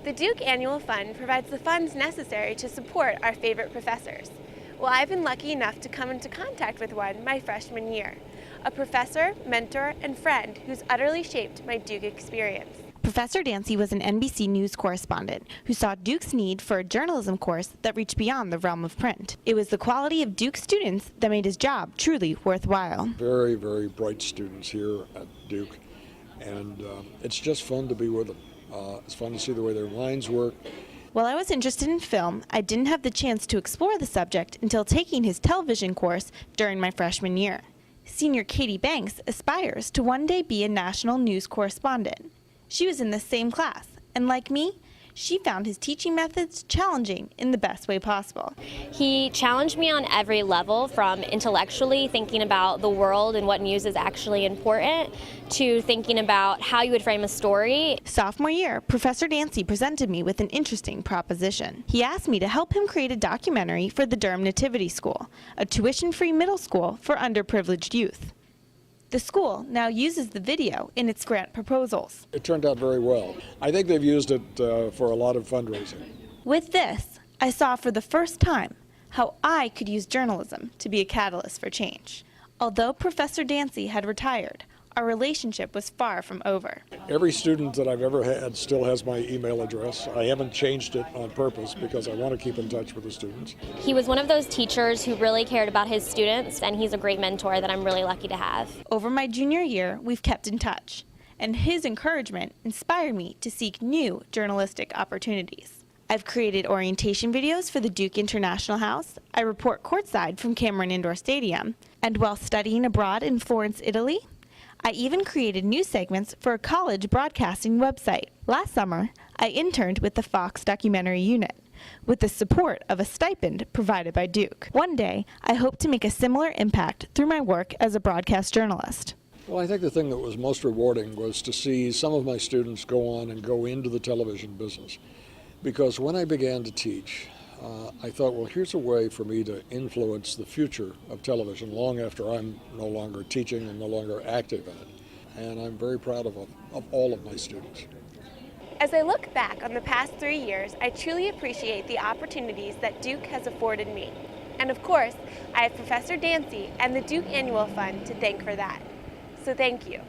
The Duke Annual Fund provides the funds necessary to support our favorite professors. Well, I've been lucky enough to come into contact with one my freshman year, a professor, mentor, and friend who's utterly shaped my Duke experience. Professor Dancy was an NBC News correspondent who saw Duke's need for a journalism course that reached beyond the realm of print. It was the quality of Duke students that made his job truly worthwhile. Very, very bright students here at Duke, and it's just fun to be with them. It's fun to see the way their minds work. While I was interested in film, I didn't have the chance to explore the subject until taking his television course during my freshman year. Senior Katie Banks aspires to one day be a national news correspondent. She was in the same class, and like me, she found his teaching methods challenging in the best way possible. He challenged me on every level, from intellectually thinking about the world and what news is actually important, to thinking about how you would frame a story. Sophomore year, Professor Dancy presented me with an interesting proposition. He asked me to help him create a documentary for the Durham Nativity School, a tuition-free middle school for underprivileged youth. The school now uses the video in its grant proposals. It turned out very well. I think they've used it for a lot of fundraising. With this, I saw for the first time how I could use journalism to be a catalyst for change. Although Professor Dancy had retired, our relationship was far from over. Every student that I've ever had still has my email address. I haven't changed it on purpose because I want to keep in touch with the students. He was one of those teachers who really cared about his students, and he's a great mentor that I'm really lucky to have. Over my junior year, we've kept in touch, and his encouragement inspired me to seek new journalistic opportunities. I've created orientation videos for the Duke International House. I report courtside from Cameron Indoor Stadium, and while studying abroad in Florence, Italy, I even created new segments for a college broadcasting website. Last summer, I interned with the Fox documentary unit, with the support of a stipend provided by Duke. One day, I hope to make a similar impact through my work as a broadcast journalist. Well, I think the thing that was most rewarding was to see some of my students go on and go into the television business. Because when I began to teach, I thought, well, here's a way for me to influence the future of television long after I'm no longer teaching and no longer active in it. And I'm very proud of all of my students. As I look back on the past 3 years, I truly appreciate the opportunities that Duke has afforded me. And of course, I have Professor Dancy and the Duke Annual Fund to thank for that. So thank you.